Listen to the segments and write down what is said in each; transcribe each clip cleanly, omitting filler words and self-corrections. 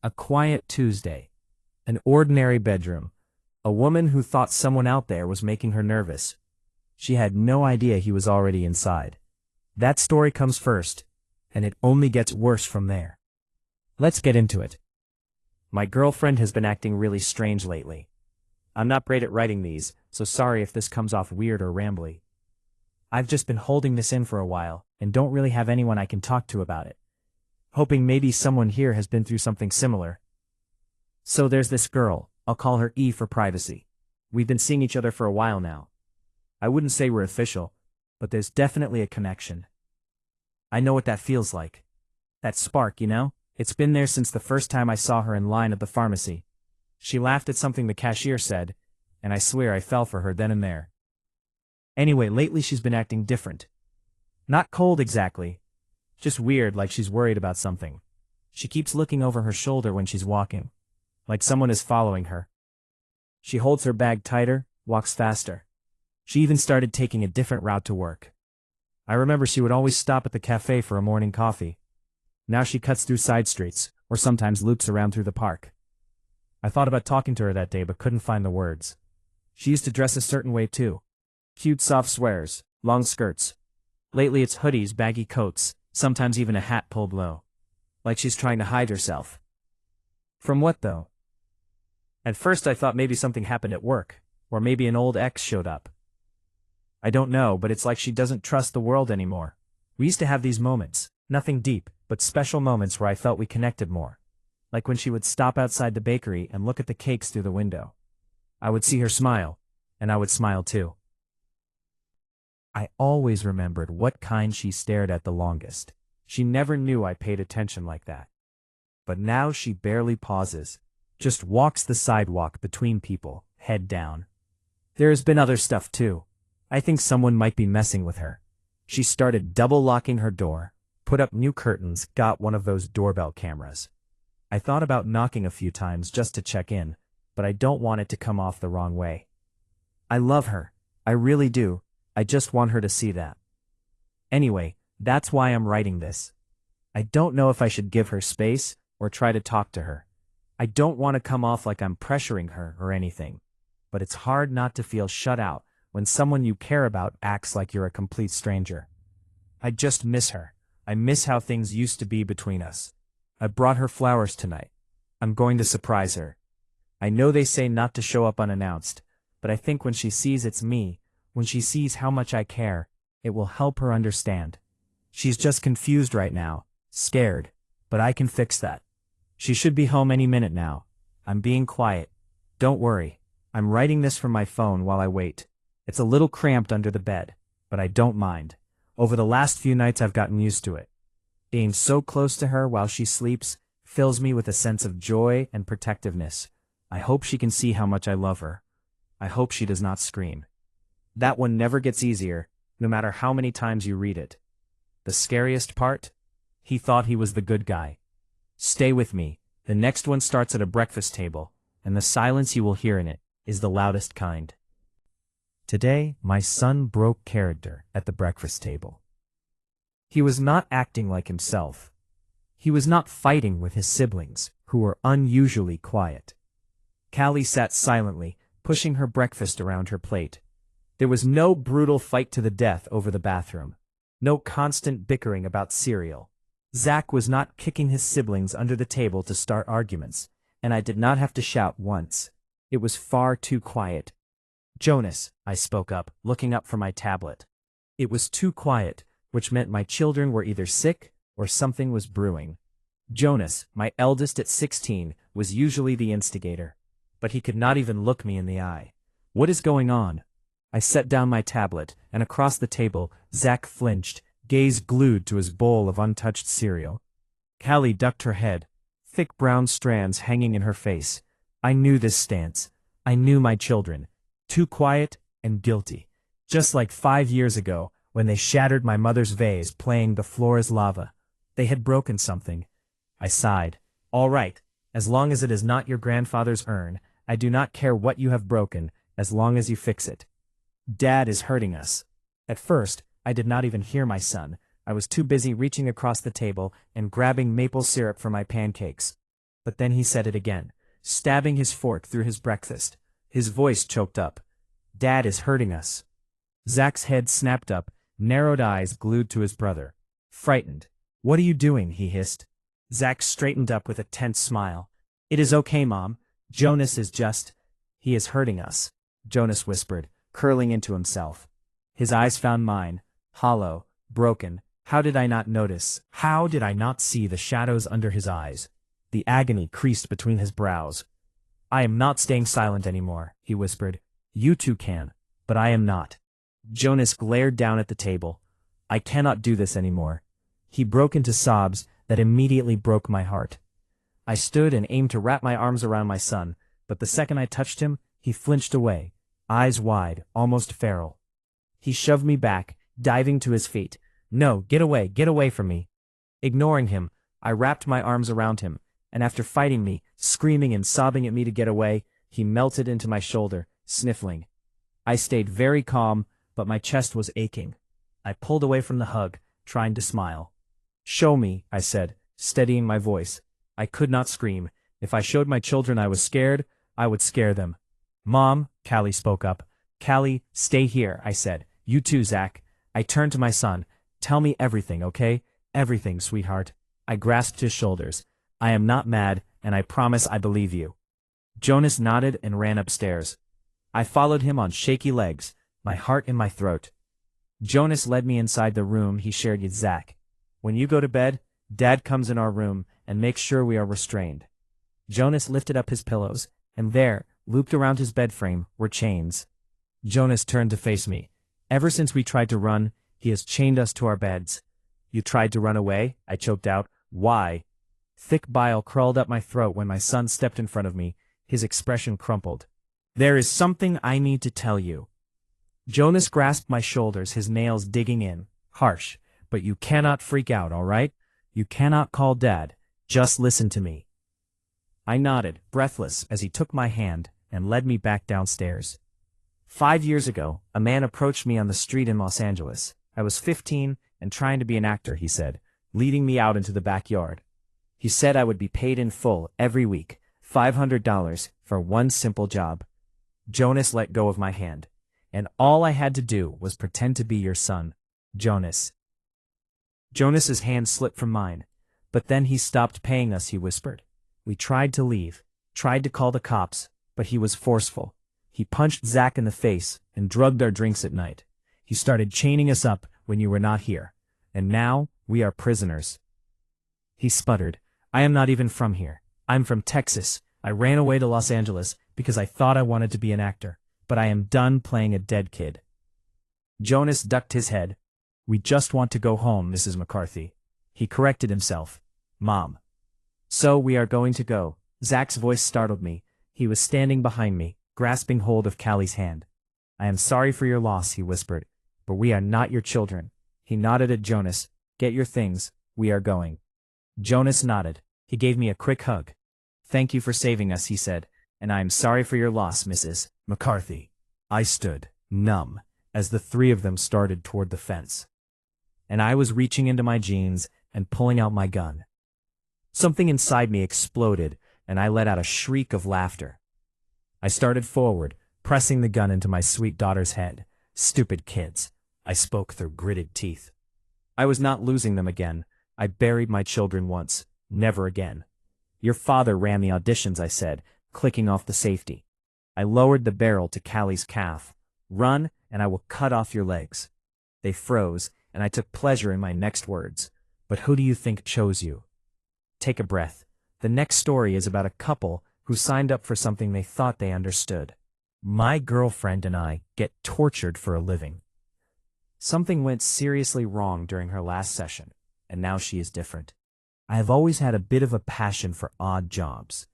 A quiet Tuesday. An ordinary bedroom. A woman who thought someone out there was making her nervous. She had no idea he was already inside. That story comes first, and it only gets worse from there. Let's get into it. My girlfriend has been acting really strange lately. I'm not great at writing these, so sorry if this comes off weird or rambly. I've just been holding this in for a while, and don't really have anyone I can talk to about it. Hoping maybe someone here has been through something similar. So there's this girl, I'll call her E for privacy. We've been seeing each other for a while now. I wouldn't say we're official, but there's definitely a connection. I know what that feels like. That spark, you know? It's been there since the first time I saw her in line at the pharmacy. She laughed at something the cashier said, and I swear I fell for her then and there. Anyway, lately she's been acting different. Not cold exactly, just weird, like she's worried about something. She keeps looking over her shoulder when she's walking, like someone is following her. She holds her bag tighter, walks faster. She even started taking a different route to work. I remember she would always stop at the cafe for a morning coffee. Now she cuts through side streets, or sometimes loops around through the park. I thought about talking to her that day but couldn't find the words. She used to dress a certain way too. Cute soft sweaters, long skirts. Lately it's hoodies, baggy coats, sometimes even a hat pulled low. Like she's trying to hide herself. From what though? At first I thought maybe something happened at work, or maybe an old ex showed up. I don't know, but it's like she doesn't trust the world anymore. We used to have these moments, nothing deep, but special moments where I felt we connected more. Like when she would stop outside the bakery and look at the cakes through the window. I would see her smile, and I would smile too. I always remembered what kind she stared at the longest. She never knew I paid attention like that. But now she barely pauses, just walks the sidewalk between people, head down. There has been other stuff too. I think someone might be messing with her. She started double-locking her door, put up new curtains, got one of those doorbell cameras. I thought about knocking a few times just to check in, but I don't want it to come off the wrong way. I love her. I really do. I just want her to see that. Anyway, that's why I'm writing this. I don't know if I should give her space or try to talk to her. I don't want to come off like I'm pressuring her or anything, but it's hard not to feel shut out when someone you care about acts like you're a complete stranger. I just miss her. I miss how things used to be between us. I brought her flowers tonight. I'm going to surprise her. I know they say not to show up unannounced, but I think when she sees it's me, when she sees how much I care, it will help her understand. She's just confused right now, scared, but I can fix that. She should be home any minute now. I'm being quiet. Don't worry. I'm writing this from my phone while I wait. It's a little cramped under the bed, but I don't mind. Over the last few nights I've gotten used to it. Being so close to her while she sleeps fills me with a sense of joy and protectiveness. I hope she can see how much I love her. I hope she does not scream. That one never gets easier, no matter how many times you read it. The scariest part? He thought he was the good guy. Stay with me. The next one starts at a breakfast table, and the silence you will hear in it is the loudest kind. Today, my son broke character at the breakfast table. He was not acting like himself. He was not fighting with his siblings, who were unusually quiet. Callie sat silently, pushing her breakfast around her plate. There was no brutal fight to the death over the bathroom. No constant bickering about cereal. Zach was not kicking his siblings under the table to start arguments, and I did not have to shout once. It was far too quiet. Jonas, I spoke up, looking up from my tablet. It was too quiet, which meant my children were either sick or something was brewing. Jonas, my eldest at 16, was usually the instigator, but he could not even look me in the eye. What is going on? I set down my tablet, and across the table, Zach flinched, gaze glued to his bowl of untouched cereal. Callie ducked her head, thick brown strands hanging in her face. I knew this stance. I knew my children. Too quiet and guilty. Just like 5 years ago, when they shattered my mother's vase playing "The Floor is Lava." They had broken something. I sighed. All right, as long as it is not your grandfather's urn, I do not care what you have broken, as long as you fix it. Dad is hurting us. At first, I did not even hear my son. I was too busy reaching across the table and grabbing maple syrup for my pancakes. But then he said it again, stabbing his fork through his breakfast. His voice choked up. Dad is hurting us. Zach's head snapped up, narrowed eyes glued to his brother. Frightened. What are you doing? He hissed. Zach straightened up with a tense smile. It is okay, Mom. Jonas is just... He is hurting us, Jonas whispered, curling into himself. His eyes found mine, hollow, broken. How did I not notice? How did I not see the shadows under his eyes? The agony creased between his brows. I am not staying silent anymore, he whispered. You two can, but I am not. Jonas glared down at the table. I cannot do this anymore. He broke into sobs that immediately broke my heart. I stood and aimed to wrap my arms around my son, but the second I touched him, he flinched away, eyes wide, almost feral. He shoved me back, diving to his feet. No, get away from me. Ignoring him, I wrapped my arms around him, and after fighting me, screaming and sobbing at me to get away, he melted into my shoulder, sniffling. I stayed very calm, but my chest was aching. I pulled away from the hug, trying to smile. Show me, I said, steadying my voice. I could not scream. If I showed my children I was scared, I would scare them. Mom, Callie spoke up. Callie, stay here, I said. You too, Zach. I turned to my son. Tell me everything, okay? Everything, sweetheart. I grasped his shoulders. I am not mad, and I promise I believe you. Jonas nodded and ran upstairs. I followed him on shaky legs, my heart in my throat. Jonas led me inside the room he shared with Zach. When you go to bed, Dad comes in our room and makes sure we are restrained. Jonas lifted up his pillows, and there, looped around his bed frame, were chains. Jonas turned to face me. Ever since we tried to run, he has chained us to our beds. You tried to run away? I choked out. Why? Thick bile crawled up my throat when my son stepped in front of me, his expression crumpled. There is something I need to tell you. Jonas grasped my shoulders, his nails digging in. Harsh, but you cannot freak out, all right? You cannot call Dad. Just listen to me. I nodded, breathless, as he took my hand and led me back downstairs. 5 years ago, a man approached me on the street in Los Angeles. I was 15 and trying to be an actor, he said, leading me out into the backyard. He said I would be paid in full every week, $500 for one simple job. Jonas let go of my hand, and all I had to do was pretend to be your son, Jonas. Jonas's hand slipped from mine, but then he stopped paying us, he whispered. We tried to leave, tried to call the cops, but he was forceful. He punched Zach in the face and drugged our drinks at night. He started chaining us up when you were not here, and now we are prisoners. He sputtered. I am not even from here. I'm from Texas. I ran away to Los Angeles because I thought I wanted to be an actor, but I am done playing a dead kid. Jonas ducked his head. We just want to go home, Mrs. McCarthy. He corrected himself. Mom. So we are going to go. Zach's voice startled me. He was standing behind me, grasping hold of Callie's hand. I am sorry for your loss, he whispered, but we are not your children. He nodded at Jonas. Get your things. We are going. Jonas nodded. He gave me a quick hug. Thank you for saving us, he said, and I am sorry for your loss, Mrs. McCarthy. I stood, numb, as the three of them started toward the fence. And I was reaching into my jeans and pulling out my gun. Something inside me exploded, and I let out a shriek of laughter. I started forward, pressing the gun into my sweet daughter's head. Stupid kids, I spoke through gritted teeth. I was not losing them again. I buried my children once, never again. Your father ran the auditions, I said, clicking off the safety. I lowered the barrel to Callie's calf. Run, and I will cut off your legs. They froze, and I took pleasure in my next words. But who do you think chose you? Take a breath. The next story is about a couple who signed up for something they thought they understood. My girlfriend and I get tortured for a living. Something went seriously wrong during her last session, and now she is different. I have always had a bit of a passion for odd jobs.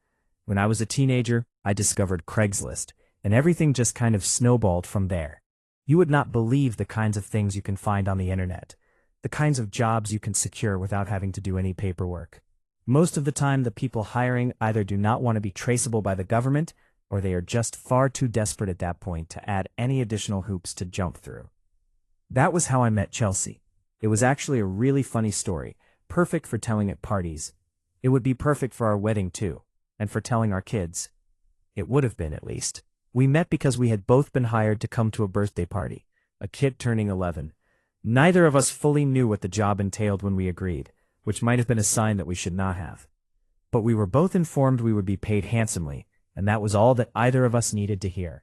When I was a teenager, I discovered Craigslist, and everything just kind of snowballed from there. You would not believe the kinds of things you can find on the internet, the kinds of jobs you can secure without having to do any paperwork. Most of the time, the people hiring either do not want to be traceable by the government, or they are just far too desperate at that point to add any additional hoops to jump through. That was how I met Chelsea. It was actually a really funny story, perfect for telling at parties. It would be perfect for our wedding too, and for telling our kids. It would have been, at least. We met because we had both been hired to come to a birthday party, a kid turning 11. Neither of us fully knew what the job entailed when we agreed, which might have been a sign that we should not have. But we were both informed we would be paid handsomely, and that was all that either of us needed to hear.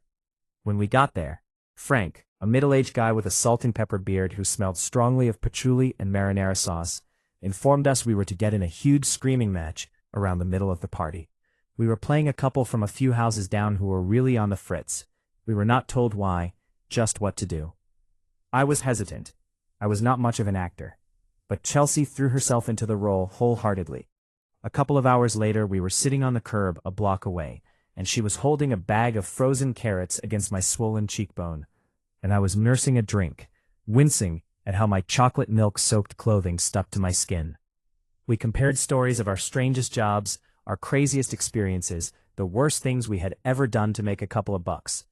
When we got there, Frank, a middle-aged guy with a salt and pepper beard who smelled strongly of patchouli and marinara sauce, informed us we were to get in a huge screaming match around the middle of the party. We were playing a couple from a few houses down who were really on the fritz. We were not told why, just what to do. I was hesitant. I was not much of an actor. But Chelsea threw herself into the role wholeheartedly. A couple of hours later, we were sitting on the curb a block away, and she was holding a bag of frozen carrots against my swollen cheekbone, and I was nursing a drink, wincing at how my chocolate milk-soaked clothing stuck to my skin. We compared stories of our strangest jobs, our craziest experiences, the worst things we had ever done to make a couple of bucks.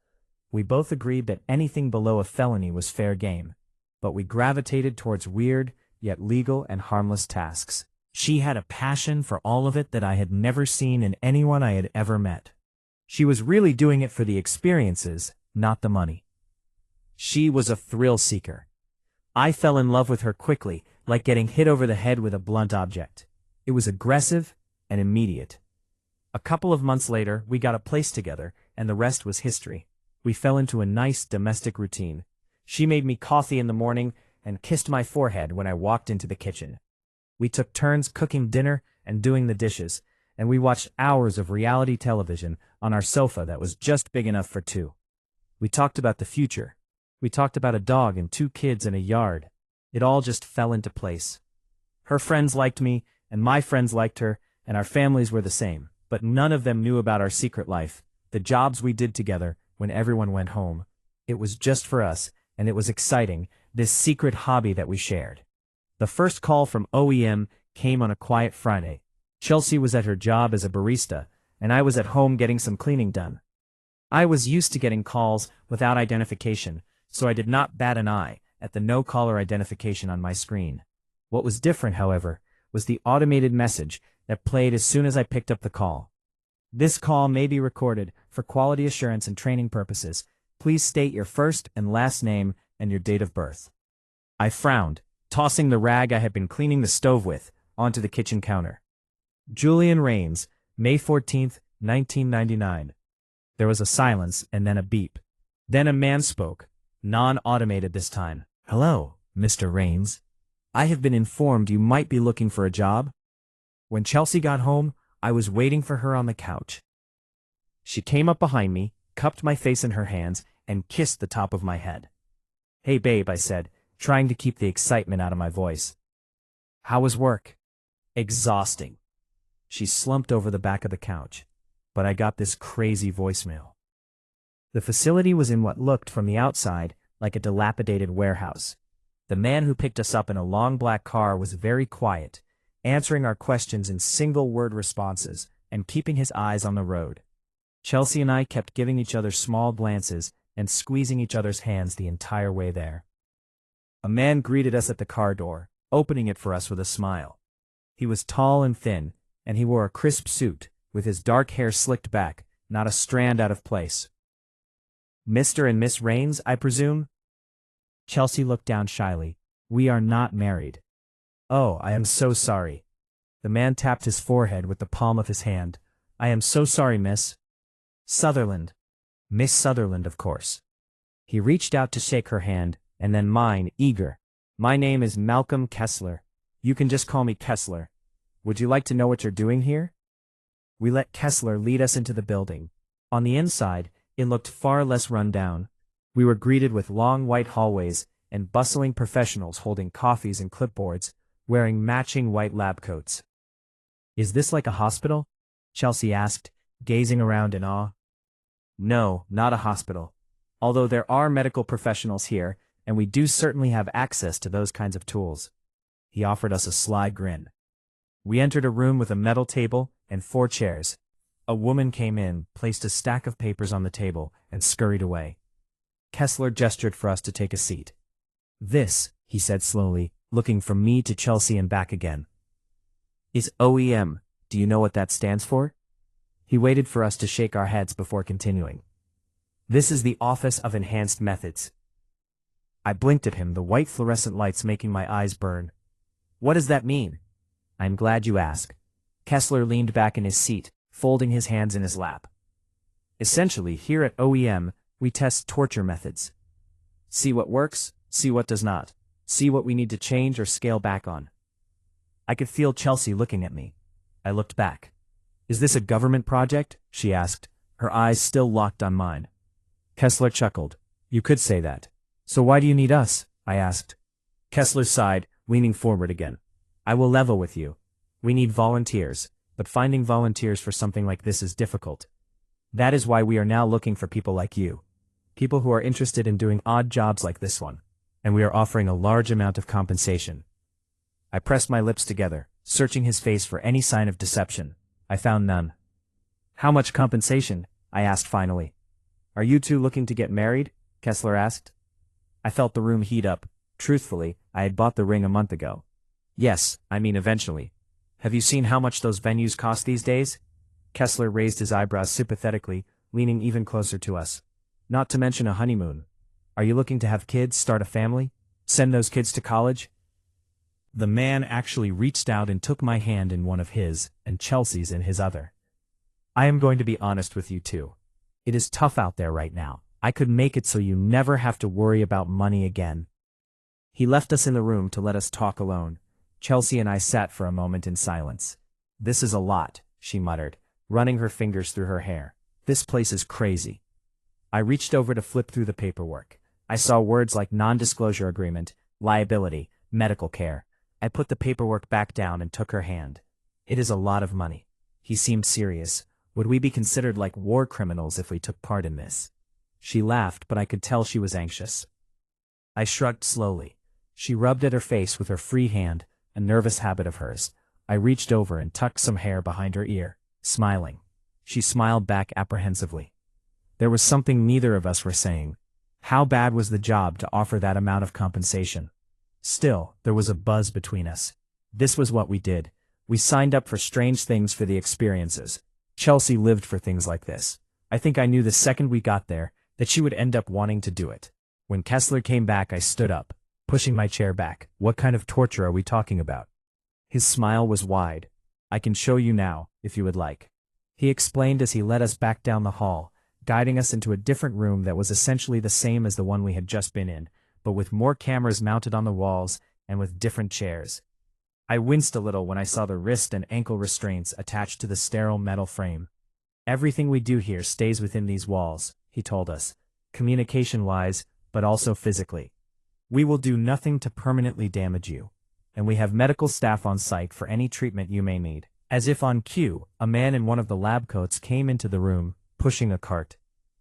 We both agreed that anything below a felony was fair game, but we gravitated towards weird, yet legal and harmless tasks. She had a passion for all of it that I had never seen in anyone I had ever met. She was really doing it for the experiences, not the money. She was a thrill seeker. I fell in love with her quickly, like getting hit over the head with a blunt object. It was aggressive and immediate. A couple of months later, we got a place together, and the rest was history. We fell into a nice domestic routine. She made me coffee in the morning and kissed my forehead when I walked into the kitchen. We took turns cooking dinner and doing the dishes, and we watched hours of reality television on our sofa that was just big enough for two. We talked about the future. We talked about a dog and 2 kids in a yard. It all just fell into place. Her friends liked me, and my friends liked her, and our families were the same, but none of them knew about our secret life, the jobs we did together when everyone went home. It was just for us, and it was exciting, this secret hobby that we shared. The first call from OEM came on a quiet Friday. Chelsea was at her job as a barista, and I was at home getting some cleaning done. I was used to getting calls without identification, so I did not bat an eye at the no-caller identification on my screen. What was different, however, was the automated message that played as soon as I picked up the call. This call may be recorded for quality assurance and training purposes. Please state your first and last name and your date of birth. I frowned, tossing the rag I had been cleaning the stove with onto the kitchen counter. Julian Rains, May 14th, 1999. There was a silence and then a beep. Then a man spoke, non-automated this time. Hello, Mr. Rains. I have been informed you might be looking for a job. When Chelsea got home, I was waiting for her on the couch. She came up behind me, cupped my face in her hands, and kissed the top of my head. Hey babe, I said, trying to keep the excitement out of my voice. How was work? Exhausting. She slumped over the back of the couch, but I got this crazy voicemail. The facility was in what looked from the outside like a dilapidated warehouse. The man who picked us up in a long black car was very quiet, answering our questions in single-word responses and keeping his eyes on the road. Chelsea and I kept giving each other small glances and squeezing each other's hands the entire way there. A man greeted us at the car door, opening it for us with a smile. He was tall and thin, and he wore a crisp suit, with his dark hair slicked back, not a strand out of place. Mr. and Miss Rains, I presume? Chelsea looked down shyly. We are not married. Oh, I am so sorry. The man tapped his forehead with the palm of his hand. I am so sorry, Miss Sutherland. Miss Sutherland, of course. He reached out to shake her hand, and then mine, eager. My name is Malcolm Kessler. You can just call me Kessler. Would you like to know what you're doing here? We let Kessler lead us into the building. On the inside, it looked far less run down. We were greeted with long white hallways and bustling professionals holding coffees and clipboards, wearing matching white lab coats. Is this like a hospital? Chelsea asked, gazing around in awe. No, not a hospital. Although there are medical professionals here, and we do certainly have access to those kinds of tools. He offered us a sly grin. We entered a room with a metal table and 4 chairs. A woman came in, placed a stack of papers on the table, and scurried away. Kessler gestured for us to take a seat. This, he said slowly, looking from me to Chelsea and back again, is OEM, Do you know what that stands for? He waited for us to shake our heads before continuing. This is the Office of Enhanced Methods. I blinked at him, the white fluorescent lights making my eyes burn. What does that mean? I'm glad you asked. Kessler leaned back in his seat, folding his hands in his lap. Essentially, here at OEM, we test torture methods. See what works, see what does not, see what we need to change or scale back on. I could feel Chelsea looking at me. I looked back. Is this a government project? She asked, her eyes still locked on mine. Kessler chuckled. You could say that. So why do you need us? I asked. Kessler sighed, leaning forward again. I will level with you. We need volunteers, but finding volunteers for something like this is difficult. That is why we are now looking for people like you. People who are interested in doing odd jobs like this one. And we are offering a large amount of compensation. I pressed my lips together, searching his face for any sign of deception. I found none. How much compensation? I asked finally. Are you two looking to get married? Kessler asked. I felt the room heat up. Truthfully, I had bought the ring a month ago. Yes, I mean eventually. Have you seen how much those venues cost these days? Kessler raised his eyebrows sympathetically, leaning even closer to us. Not to mention a honeymoon. Are you looking to have kids, start a family? Send those kids to college? The man actually reached out and took my hand in one of his, and Chelsea's in his other. I am going to be honest with you too. It is tough out there right now. I could make it so you never have to worry about money again. He left us in the room to let us talk alone. Chelsea and I sat for a moment in silence. This is a lot, she muttered, running her fingers through her hair. This place is crazy. I reached over to flip through the paperwork. I saw words like non-disclosure agreement, liability, medical care. I put the paperwork back down and took her hand. It is a lot of money. He seemed serious. Would we be considered like war criminals if we took part in this? She laughed, but I could tell she was anxious. I shrugged slowly. She rubbed at her face with her free hand, a nervous habit of hers. I reached over and tucked some hair behind her ear, smiling. She smiled back apprehensively. There was something neither of us were saying. How bad was the job to offer that amount of compensation? Still, there was a buzz between us. This was what we did. We signed up for strange things for the experiences. Chelsea lived for things like this. I think I knew the second we got there that she would end up wanting to do it. When Kessler came back, I stood up, pushing my chair back. What kind of torture are we talking about? His smile was wide. I can show you now, if you would like. He explained as he led us back down the hall, guiding us into a different room that was essentially the same as the one we had just been in, but with more cameras mounted on the walls and with different chairs. I winced a little when I saw the wrist and ankle restraints attached to the sterile metal frame. Everything we do here stays within these walls, he told us, communication-wise, but also physically. We will do nothing to permanently damage you, and we have medical staff on site for any treatment you may need. As if on cue, a man in one of the lab coats came into the room, pushing a cart.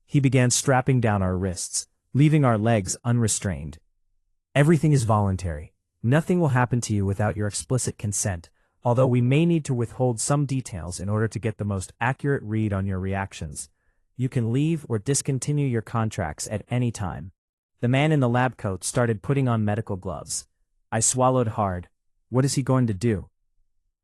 He began strapping down our wrists, leaving our legs unrestrained. Everything is voluntary. Nothing will happen to you without your explicit consent, although we may need to withhold some details in order to get the most accurate read on your reactions. You can leave or discontinue your contracts at any time. The man in the lab coat started putting on medical gloves. I swallowed hard. What is he going to do?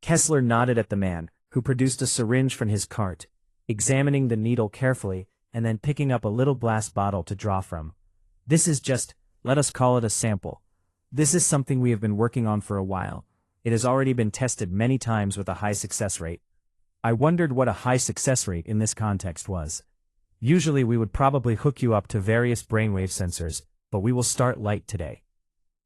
Kessler nodded at the man, who produced a syringe from his cart, examining the needle carefully and then picking up a little glass bottle to draw from. This is just, let us call it a sample. This is something we have been working on for a while. It has already been tested many times with a high success rate. I wondered what a high success rate in this context was. Usually we would probably hook you up to various brainwave sensors, but we will start light today.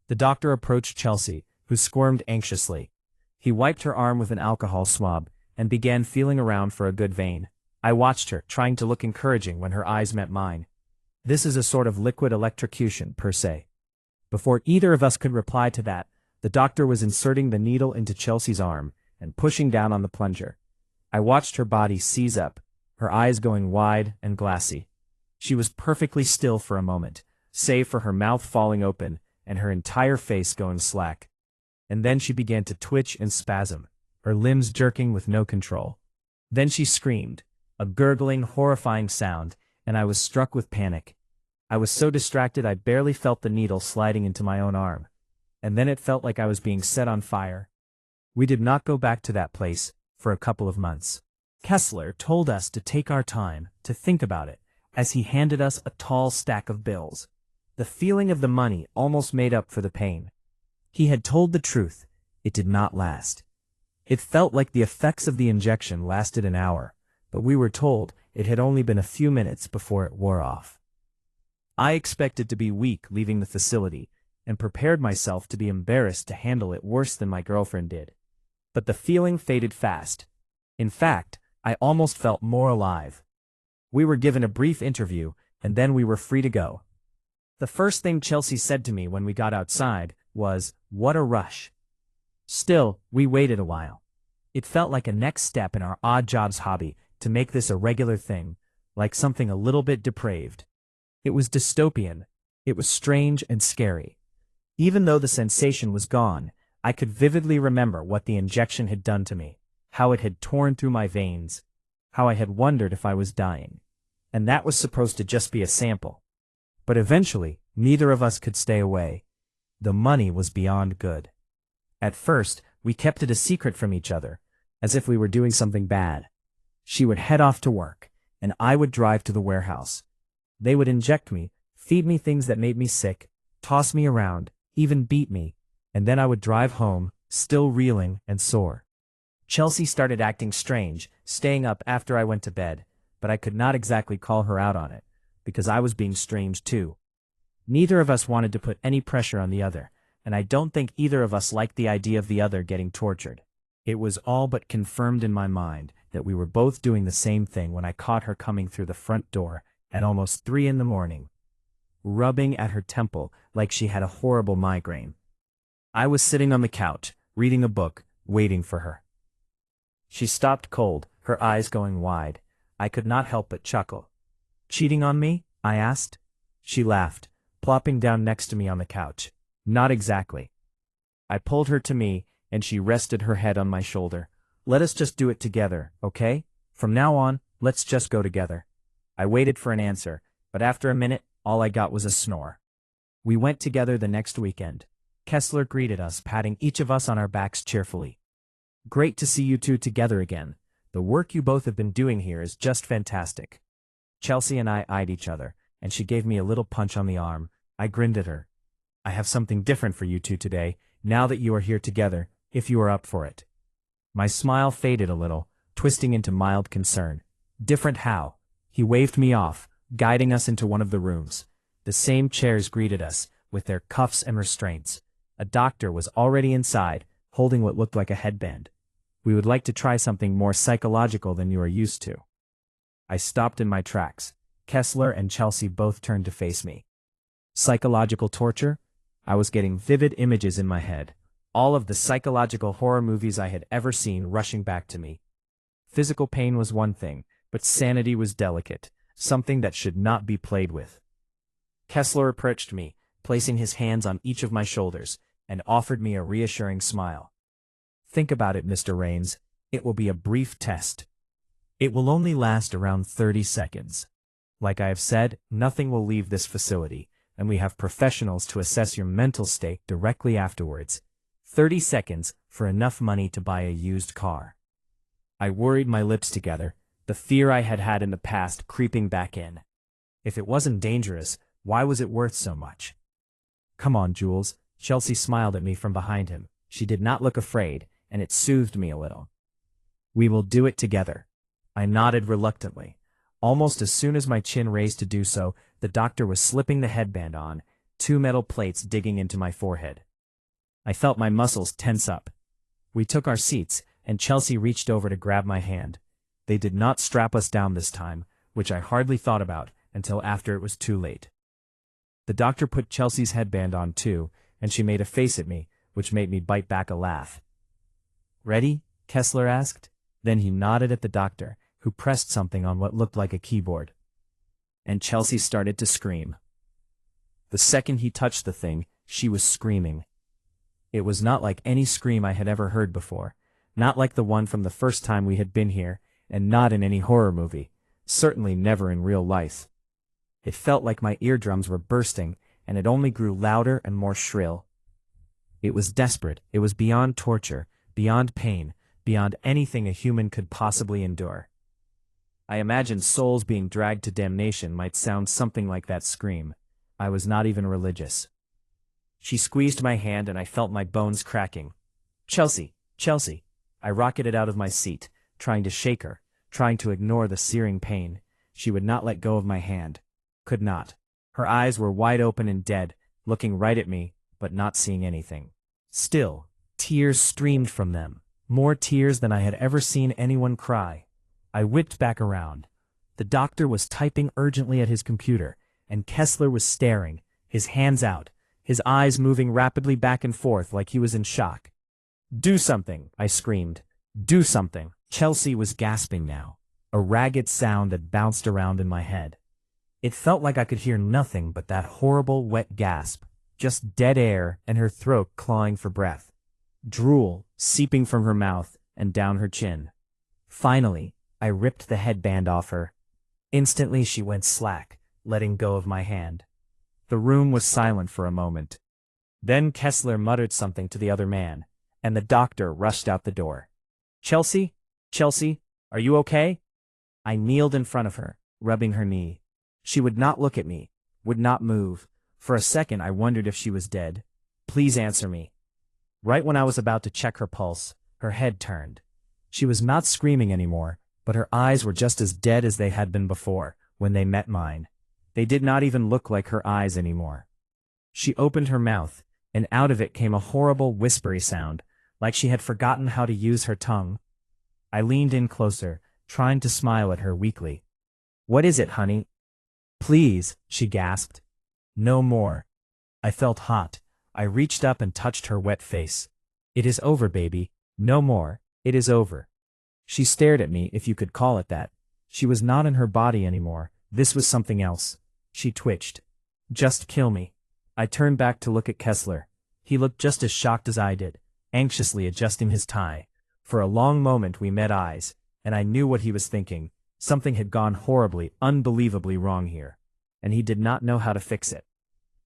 The doctor approached Chelsea, who squirmed anxiously. He wiped her arm with an alcohol swab and began feeling around for a good vein. I watched her, trying to look encouraging when her eyes met mine. This is a sort of liquid electrocution, per se. Before either of us could reply to that, the doctor was inserting the needle into Chelsea's arm and pushing down on the plunger. I watched her body seize up, her eyes going wide and glassy. She was perfectly still for a moment, save for her mouth falling open and her entire face going slack. And then she began to twitch and spasm, her limbs jerking with no control. Then she screamed, a gurgling, horrifying sound, and I was struck with panic. I was so distracted I barely felt the needle sliding into my own arm. And then it felt like I was being set on fire. We did not go back to that place, for a couple of months. Kessler told us to take our time to think about it as he handed us a tall stack of bills. The feeling of the money almost made up for the pain. He had told the truth. It did not last. It felt like the effects of the injection lasted an hour, but we were told it had only been a few minutes before it wore off. I expected to be weak leaving the facility, and prepared myself to be embarrassed to handle it worse than my girlfriend did. But the feeling faded fast. In fact, I almost felt more alive. We were given a brief interview, and then we were free to go. The first thing Chelsea said to me when we got outside was, "What a rush." Still, we waited a while. It felt like a next step in our odd jobs hobby to make this a regular thing, like something a little bit depraved. It was dystopian. It was strange and scary. Even though the sensation was gone, I could vividly remember what the injection had done to me, how it had torn through my veins, how I had wondered if I was dying. And that was supposed to just be a sample. But eventually, neither of us could stay away. The money was beyond good. At first, we kept it a secret from each other, as if we were doing something bad. She would head off to work, and I would drive to the warehouse. They would inject me, feed me things that made me sick, toss me around, even beat me, and then I would drive home, still reeling and sore. Chelsea started acting strange, staying up after I went to bed, but I could not exactly call her out on it, because I was being strange too. Neither of us wanted to put any pressure on the other, and I don't think either of us liked the idea of the other getting tortured. It was all but confirmed in my mind that we were both doing the same thing when I caught her coming through the front door at almost 3 in the morning, rubbing at her temple like she had a horrible migraine. I was sitting on the couch, reading a book, waiting for her. She stopped cold, her eyes going wide. I could not help but chuckle. "Cheating on me?" I asked. She laughed, plopping down next to me on the couch. "Not exactly." I pulled her to me, and she rested her head on my shoulder. "Let us just do it together, okay? From now on, let's just go together." I waited for an answer, but after a minute, all I got was a snore. We went together the next weekend. Kessler greeted us, patting each of us on our backs cheerfully. "Great to see you two together again. The work you both have been doing here is just fantastic." Chelsea and I eyed each other, and she gave me a little punch on the arm. I grinned at her. "I have something different for you two today, now that you are here together, if you are up for it." My smile faded a little, twisting into mild concern. "Different how?" He waved me off, guiding us into one of the rooms. The same chairs greeted us, with their cuffs and restraints. A doctor was already inside, holding what looked like a headband. "We would like to try something more psychological than you are used to." I stopped in my tracks. Kessler and Chelsea both turned to face me. Psychological torture? I was getting vivid images in my head, all of the psychological horror movies I had ever seen rushing back to me. Physical pain was one thing, but sanity was delicate, something that should not be played with. Kessler approached me, placing his hands on each of my shoulders, and offered me a reassuring smile. "Think about it, Mr. Rains. It will be a brief test. It will only last around 30 seconds. Like I have said, nothing will leave this facility, and we have professionals to assess your mental state directly afterwards. 30 seconds for enough money to buy a used car." I worried my lips together, the fear I had had in the past creeping back in. If it wasn't dangerous, why was it worth so much? "Come on, Jules." Chelsea smiled at me from behind him. She did not look afraid, and it soothed me a little. "We will do it together." I nodded reluctantly. Almost as soon as my chin raised to do so, the doctor was slipping the headband on, 2 metal plates digging into my forehead. I felt my muscles tense up. We took our seats, and Chelsea reached over to grab my hand. They did not strap us down this time, which I hardly thought about until after it was too late. The doctor put Chelsea's headband on too, and she made a face at me, which made me bite back a laugh. "Ready?" Kessler asked. Then he nodded at the doctor, who pressed something on what looked like a keyboard. And Chelsea started to scream. The second he touched the thing, she was screaming. It was not like any scream I had ever heard before, not like the one from the first time we had been here, and not in any horror movie, certainly never in real life. It felt like my eardrums were bursting, and it only grew louder and more shrill. It was desperate, it was beyond torture, beyond pain, beyond anything a human could possibly endure. I imagined souls being dragged to damnation might sound something like that scream. I was not even religious. She squeezed my hand and I felt my bones cracking. "Chelsea, Chelsea." I rocketed out of my seat, trying to shake her, trying to ignore the searing pain. She would not let go of my hand. Could not. Her eyes were wide open and dead, looking right at me, but not seeing anything. Still, tears streamed from them, more tears than I had ever seen anyone cry. I whipped back around. The doctor was typing urgently at his computer, and Kessler was staring, his hands out, his eyes moving rapidly back and forth like he was in shock. "Do something," I screamed. "Do something." Chelsea was gasping now, a ragged sound that bounced around in my head. It felt like I could hear nothing but that horrible wet gasp, just dead air and her throat clawing for breath. Drool seeping from her mouth and down her chin. Finally, I ripped the headband off her. Instantly she went slack, letting go of my hand. The room was silent for a moment. Then Kessler muttered something to the other man, and the doctor rushed out the door. "Chelsea? Chelsea, are you okay?" I kneeled in front of her, rubbing her knee. She would not look at me, would not move. For a second I wondered if she was dead. "Please answer me." Right when I was about to check her pulse, her head turned. She was not screaming anymore, but her eyes were just as dead as they had been before, when they met mine. They did not even look like her eyes anymore. She opened her mouth, and out of it came a horrible whispery sound, like she had forgotten how to use her tongue. I leaned in closer, trying to smile at her weakly. "What is it, honey?" "Please," she gasped. "No more." I felt hot. I reached up and touched her wet face. "It is over, baby. No more. It is over." She stared at me, if you could call it that. She was not in her body anymore. This was something else. She twitched. "Just kill me." I turned back to look at Kessler. He looked just as shocked as I did, anxiously adjusting his tie. For a long moment we met eyes, and I knew what he was thinking. Something had gone horribly, unbelievably wrong here, and he did not know how to fix it.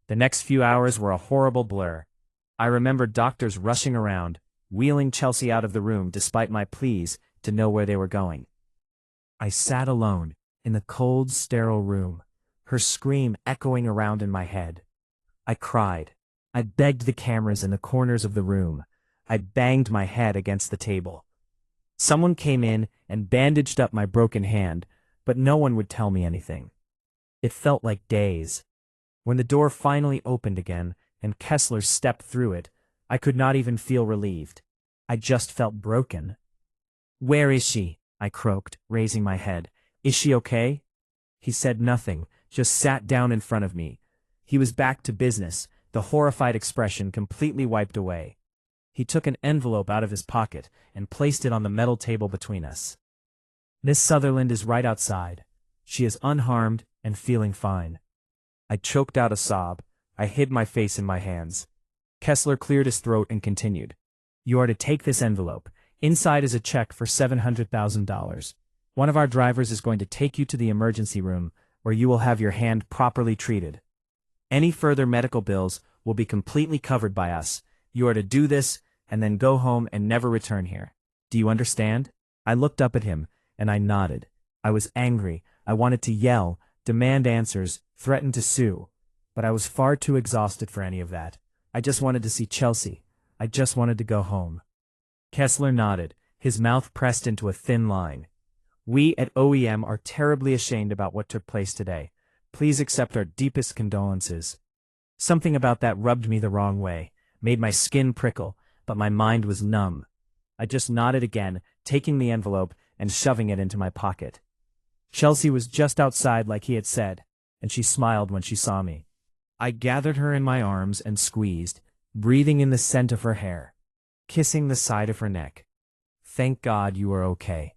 The next few hours were a horrible blur. I remember doctors rushing around, wheeling Chelsea out of the room despite my pleas to know where they were going. I sat alone, in the cold, sterile room, her scream echoing around in my head. I cried. I begged the cameras in the corners of the room. I banged my head against the table. Someone came in and bandaged up my broken hand, but no one would tell me anything. It felt like days. When the door finally opened again and Kessler stepped through it, I could not even feel relieved. I just felt broken. "Where is she?" I croaked, raising my head. "Is she okay?" He said nothing, just sat down in front of me. He was back to business, the horrified expression completely wiped away. He took an envelope out of his pocket and placed it on the metal table between us. "Miss Sutherland is right outside. She is unharmed and feeling fine." I choked out a sob. I hid my face in my hands. Kessler cleared his throat and continued. "You are to take this envelope. Inside is a check for $700,000. One of our drivers is going to take you to the emergency room, where you will have your hand properly treated. Any further medical bills will be completely covered by us. You are to do this, and then go home and never return here. Do you understand?" I looked up at him, and I nodded. I was angry. I wanted to yell, demand answers, threaten to sue. But I was far too exhausted for any of that. I just wanted to see Chelsea. I just wanted to go home. Kessler nodded, his mouth pressed into a thin line. "We at OEM are terribly ashamed about what took place today. Please accept our deepest condolences." Something about that rubbed me the wrong way, made my skin prickle, but my mind was numb. I just nodded again, taking the envelope and shoving it into my pocket. Chelsea was just outside like he had said, and she smiled when she saw me. I gathered her in my arms and squeezed, breathing in the scent of her hair, kissing the side of her neck. "Thank God you are okay."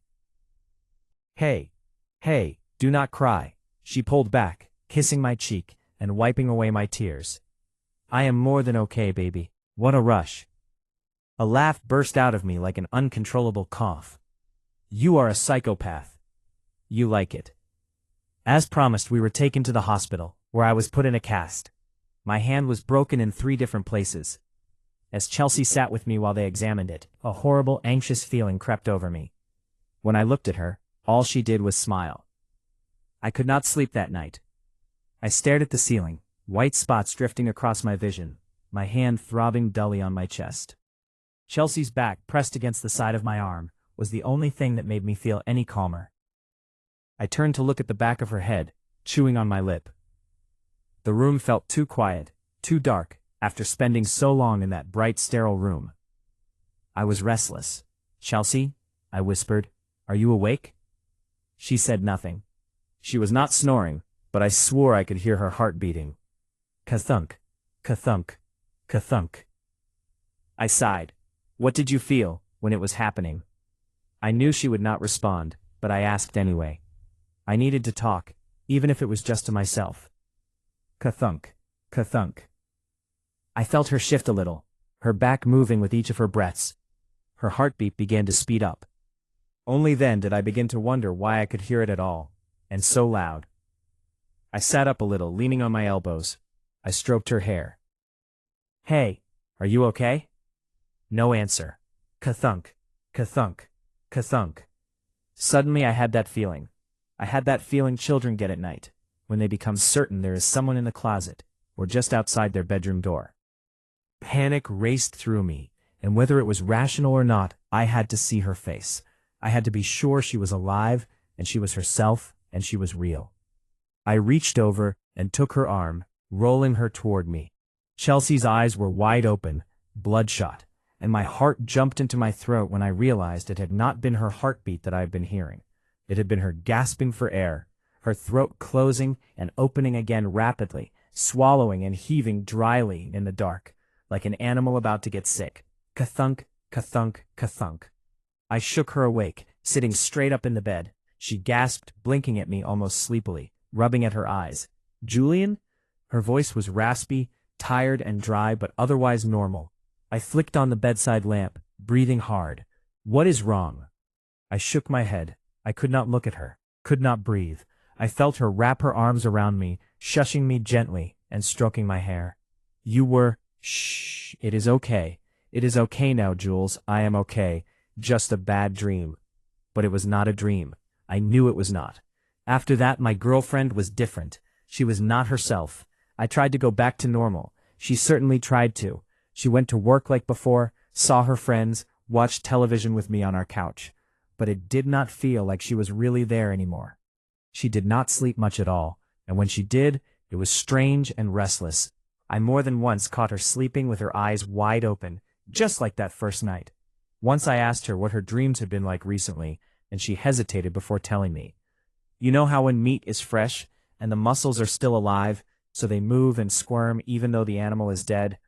Hey, do not cry." She pulled back, kissing my cheek and wiping away my tears. "I am more than okay, baby. What a rush." A laugh burst out of me like an uncontrollable cough. "You are a psychopath. You like it." As promised, we were taken to the hospital, where I was put in a cast. My hand was broken in 3 different places. As Chelsea sat with me while they examined it, a horrible, anxious feeling crept over me. When I looked at her, all she did was smile. I could not sleep that night. I stared at the ceiling, white spots drifting across my vision, my hand throbbing dully on my chest. Chelsea's back, pressed against the side of my arm, was the only thing that made me feel any calmer. I turned to look at the back of her head, chewing on my lip. The room felt too quiet, too dark, after spending so long in that bright, sterile room. I was restless. "Chelsea," I whispered, "are you awake?" She said nothing. She was not snoring, but I swore I could hear her heart beating. Ka-thunk, ka-thunk, ka-thunk. I sighed. "What did you feel when it was happening?" I knew she would not respond, but I asked anyway. I needed to talk, even if it was just to myself. Ka-thunk, ka-thunk. I felt her shift a little, her back moving with each of her breaths. Her heartbeat began to speed up. Only then did I begin to wonder why I could hear it at all, and so loud. I sat up a little, leaning on my elbows. I stroked her hair. "Hey, are you okay?" No answer. Ka-thunk, ka-thunk, ka-thunk. Suddenly I had that feeling. I had that feeling children get at night, when they become certain there is someone in the closet, or just outside their bedroom door. Panic raced through me, and whether it was rational or not, I had to see her face. I had to be sure she was alive, and she was herself, and she was real. I reached over and took her arm, rolling her toward me. Chelsea's eyes were wide open, bloodshot, and my heart jumped into my throat when I realized it had not been her heartbeat that I had been hearing. It had been her gasping for air, her throat closing and opening again rapidly, swallowing and heaving dryly in the dark, like an animal about to get sick. Ka-thunk, ka-thunk, ka-thunk. I shook her awake, sitting straight up in the bed. She gasped, blinking at me almost sleepily, rubbing at her eyes. "Julian?" Her voice was raspy, tired and dry, but otherwise normal. I flicked on the bedside lamp, breathing hard. "What is wrong?" I shook my head. I could not look at her, could not breathe. I felt her wrap her arms around me, shushing me gently and stroking my hair. "You were—" "Shh, it is okay. It is okay now, Jules. I am okay. Just a bad dream." But it was not a dream. I knew it was not. After that, my girlfriend was different. She was not herself. I tried to go back to normal. She certainly tried to. She went to work like before, saw her friends, watched television with me on our couch. But it did not feel like she was really there anymore. She did not sleep much at all, and when she did, it was strange and restless. I more than once caught her sleeping with her eyes wide open, just like that first night. Once I asked her what her dreams had been like recently, and she hesitated before telling me. "You know how when meat is fresh, and the muscles are still alive, so they move and squirm even though the animal is dead?"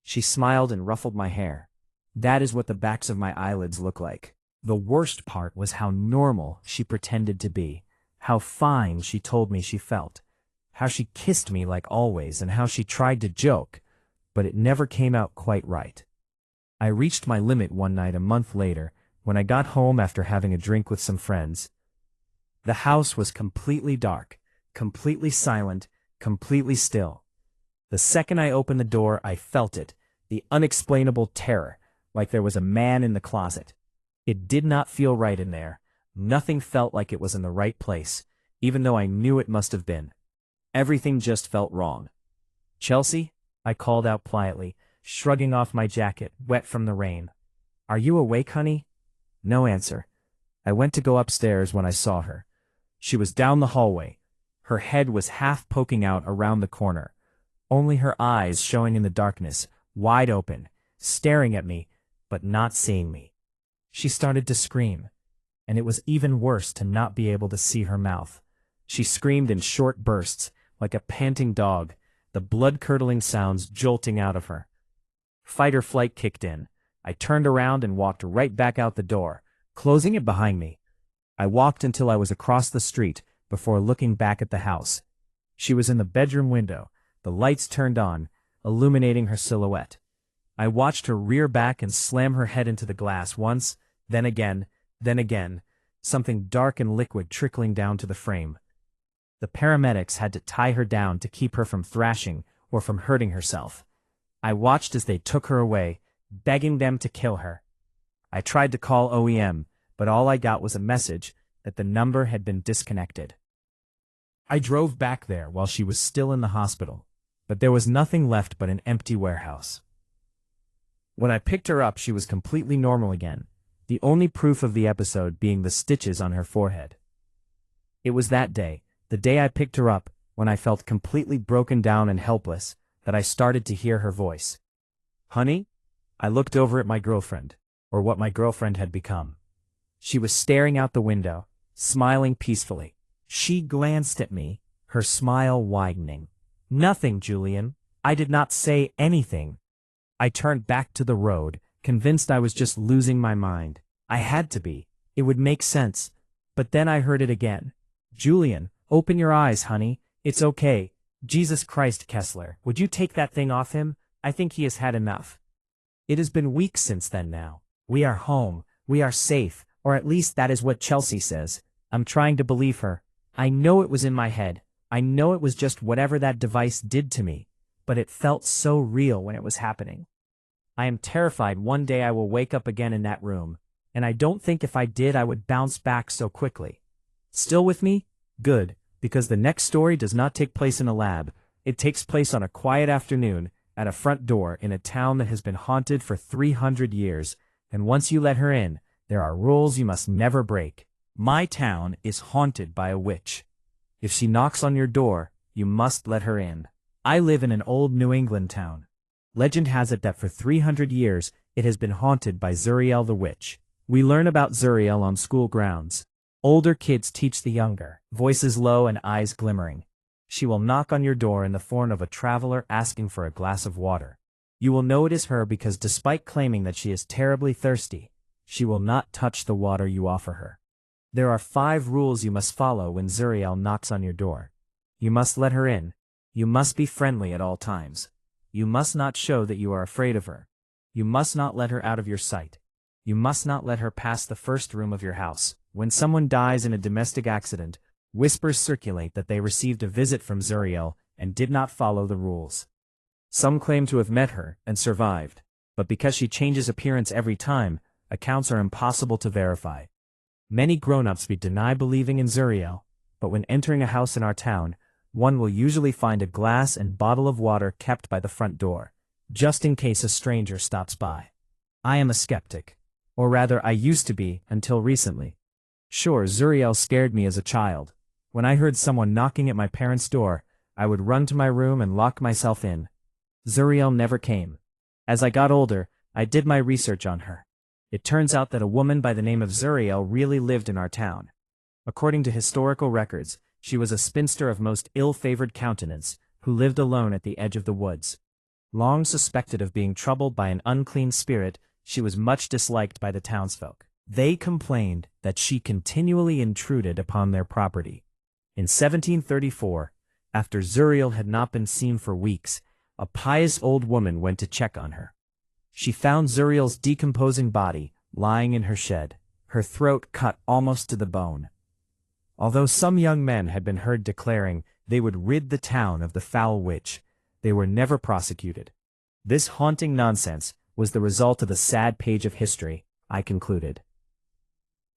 She smiled and ruffled my hair. "That is what the backs of my eyelids look like." The worst part was how normal she pretended to be, how fine she told me she felt, how she kissed me like always, and how she tried to joke, but it never came out quite right. I reached my limit one night a month later, when I got home after having a drink with some friends. The house was completely dark, completely silent, completely still. The second I opened the door, I felt it, the unexplainable terror, like there was a man in the closet. It did not feel right in there. Nothing felt like it was in the right place, even though I knew it must have been. Everything just felt wrong. "Chelsea?" I called out politely, shrugging off my jacket, wet from the rain. "Are you awake, honey?" No answer. I went to go upstairs when I saw her. She was down the hallway. Her head was half poking out around the corner, only her eyes showing in the darkness, wide open, staring at me, but not seeing me. She started to scream, and it was even worse to not be able to see her mouth. She screamed in short bursts, like a panting dog, the blood-curdling sounds jolting out of her. Fight or flight kicked in. I turned around and walked right back out the door, closing it behind me. I walked until I was across the street before looking back at the house. She was in the bedroom window, the lights turned on, illuminating her silhouette. I watched her rear back and slam her head into the glass once, then again, something dark and liquid trickling down to the frame. The paramedics had to tie her down to keep her from thrashing or from hurting herself. I watched as they took her away, begging them to kill her. I tried to call OEM, but all I got was a message that the number had been disconnected. I drove back there while she was still in the hospital, but there was nothing left but an empty warehouse. When I picked her up, she was completely normal again, the only proof of the episode being the stitches on her forehead. It was that day, the day I picked her up, when I felt completely broken down and helpless, that I started to hear her voice. "Honey?" I looked over at my girlfriend, or what my girlfriend had become. She was staring out the window, smiling peacefully. She glanced at me, her smile widening. "Nothing, Julian. I did not say anything." I turned back to the road, convinced I was just losing my mind. I had to be. It would make sense. But then I heard it again. "Julian, open your eyes, honey. It's okay. Jesus Christ, Kessler, would you take that thing off him? I think he has had enough." It has been weeks since then now. We are home. We are safe, or at least that is what Chelsea says. I'm trying to believe her. I know it was in my head. I know it was just whatever that device did to me, but it felt so real when it was happening. I am terrified one day I will wake up again in that room, and I don't think if I did I would bounce back so quickly. Still with me? Good, because the next story does not take place in a lab. It takes place on a quiet afternoon, at a front door in a town that has been haunted for 300 years, and once you let her in, there are rules you must never break. My town is haunted by a witch. If she knocks on your door, you must let her in. I live in an old New England town. Legend has it that for 300 years, it has been haunted by Zuriel the witch. We learn about Zuriel on school grounds. Older kids teach the younger, voices low and eyes glimmering. She will knock on your door in the form of a traveler asking for a glass of water. You will know it is her because despite claiming that she is terribly thirsty, she will not touch the water you offer her. There are 5 rules you must follow when Zuriel knocks on your door. You must let her in. You must be friendly at all times. You must not show that you are afraid of her. You must not let her out of your sight. You must not let her pass the first room of your house. When someone dies in a domestic accident, whispers circulate that they received a visit from Zuriel and did not follow the rules. Some claim to have met her and survived, but because she changes appearance every time, accounts are impossible to verify. Many grown-ups deny believing in Zuriel, but when entering a house in our town, one will usually find a glass and bottle of water kept by the front door, just in case a stranger stops by. I am a skeptic, or rather I used to be until recently. Sure, Zuriel scared me as a child. When I heard someone knocking at my parents' door, I would run to my room and lock myself in. Zuriel never came. As I got older, I did my research on her. It turns out that a woman by the name of Zuriel really lived in our town. According to historical records, she was a spinster of most ill-favored countenance, who lived alone at the edge of the woods. Long suspected of being troubled by an unclean spirit, she was much disliked by the townsfolk. They complained that she continually intruded upon their property. In 1734, after Zuriel had not been seen for weeks, a pious old woman went to check on her. She found Zuriel's decomposing body lying in her shed, her throat cut almost to the bone. Although some young men had been heard declaring they would rid the town of the foul witch, they were never prosecuted. This haunting nonsense was the result of a sad page of history, I concluded.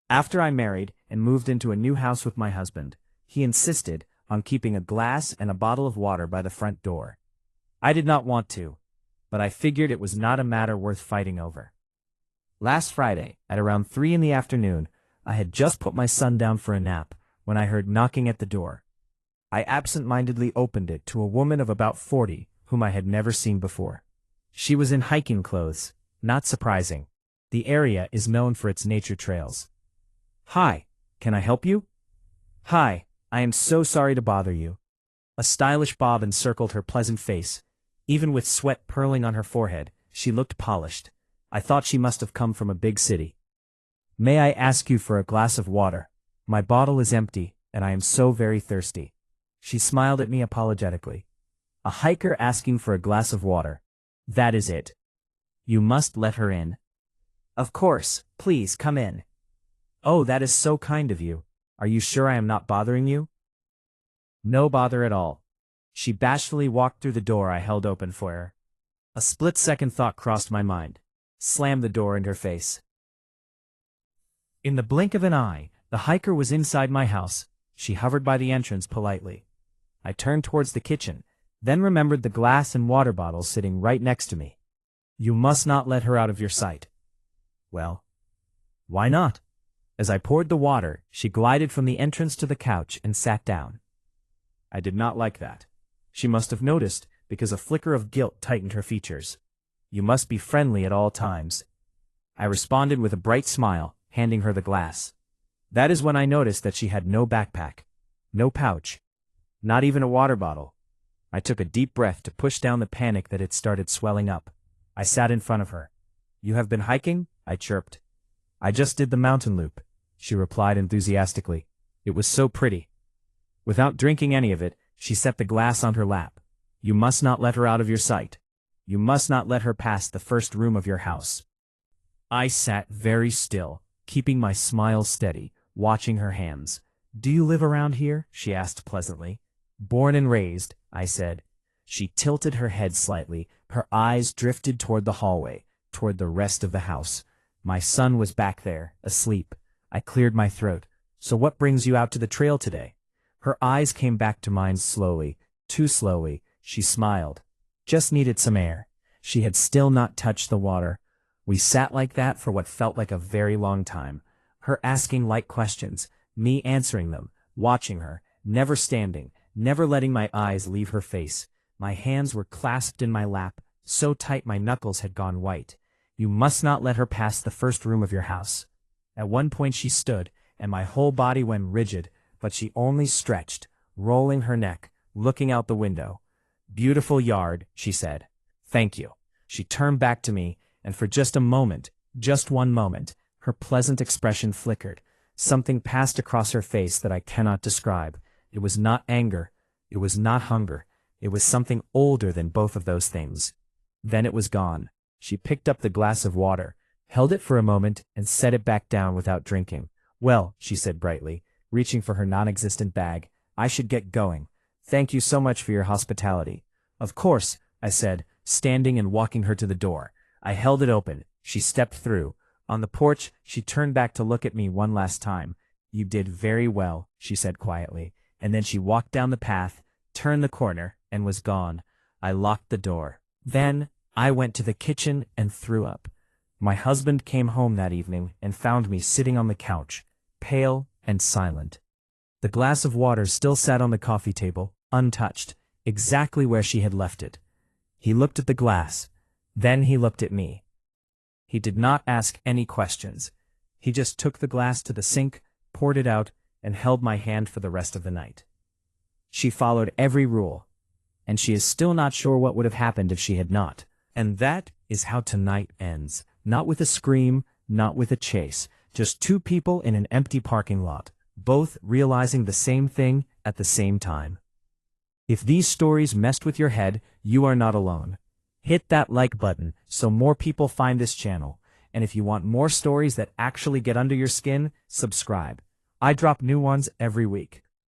After I married and moved into a new house with my husband, he insisted on keeping a glass and a bottle of water by the front door. I did not want to, but I figured it was not a matter worth fighting over. Last Friday, at around 3 in the afternoon, I had just put my son down for a nap when I heard knocking at the door. I absent-mindedly opened it to a woman of about 40 whom I had never seen before. She was in hiking clothes, not surprising. The area is known for its nature trails. "Hi, can I help you?" "Hi, I am so sorry to bother you." A stylish bob encircled her pleasant face. Even with sweat purling on her forehead, she looked polished. I thought she must have come from a big city. "May I ask you for a glass of water? My bottle is empty, and I am so very thirsty." She smiled at me apologetically. A hiker asking for a glass of water. That is it. You must let her in. "Of course, please come in." "Oh, that is so kind of you. Are you sure I am not bothering you?" "No bother at all." She bashfully walked through the door I held open for her. A split-second thought crossed my mind. Slam the door in her face. In the blink of an eye, the hiker was inside my house. She hovered by the entrance politely. I turned towards the kitchen, then remembered the glass and water bottles sitting right next to me. You must not let her out of your sight. Well, why not? As I poured the water, she glided from the entrance to the couch and sat down. I did not like that. She must have noticed, because a flicker of guilt tightened her features. You must be friendly at all times. I responded with a bright smile, handing her the glass. That is when I noticed that she had no backpack, no pouch, not even a water bottle. I took a deep breath to push down the panic that had started swelling up. I sat in front of her. You have been hiking? I chirped. I just did the mountain loop, she replied enthusiastically. It was so pretty. Without drinking any of it, she set the glass on her lap. You must not let her out of your sight. You must not let her pass the first room of your house. I sat very still, keeping my smile steady, watching her hands. Do you live around here? She asked pleasantly. Born and raised, I said. She tilted her head slightly. Her eyes drifted toward the hallway, toward the rest of the house. My son was back there, asleep. I cleared my throat. So what brings you out to the trail today? Her eyes came back to mine slowly, too slowly. She smiled. Just needed some air. She had still not touched the water. We sat like that for what felt like a very long time. Her asking light questions, me answering them, watching her, never standing, never letting my eyes leave her face. My hands were clasped in my lap, so tight my knuckles had gone white. You must not let her pass the first room of your house. At one point she stood, and my whole body went rigid, but she only stretched, rolling her neck, looking out the window. Beautiful yard, she said. Thank you. She turned back to me, and for just a moment, just one moment, her pleasant expression flickered. Something passed across her face that I cannot describe. It was not anger. It was not hunger. It was something older than both of those things. Then it was gone. She picked up the glass of water, held it for a moment, and set it back down without drinking. Well, she said brightly, reaching for her non-existent bag, I should get going. Thank you so much for your hospitality. Of course, I said, standing and walking her to the door. I held it open. She stepped through. On the porch, she turned back to look at me one last time. You did very well, she said quietly, and then she walked down the path, turned the corner, and was gone. I locked the door. Then, I went to the kitchen and threw up. My husband came home that evening and found me sitting on the couch, pale and silent. The glass of water still sat on the coffee table, untouched, exactly where she had left it. He looked at the glass. Then he looked at me. He did not ask any questions. He just took the glass to the sink, poured it out, and held my hand for the rest of the night. She followed every rule, and she is still not sure what would have happened if she had not. And that is how tonight ends. Not with a scream, not with a chase, just two people in an empty parking lot, both realizing the same thing at the same time. If these stories messed with your head, you are not alone. Hit that like button so more people find this channel. And if you want more stories that actually get under your skin, subscribe. I drop new ones every week.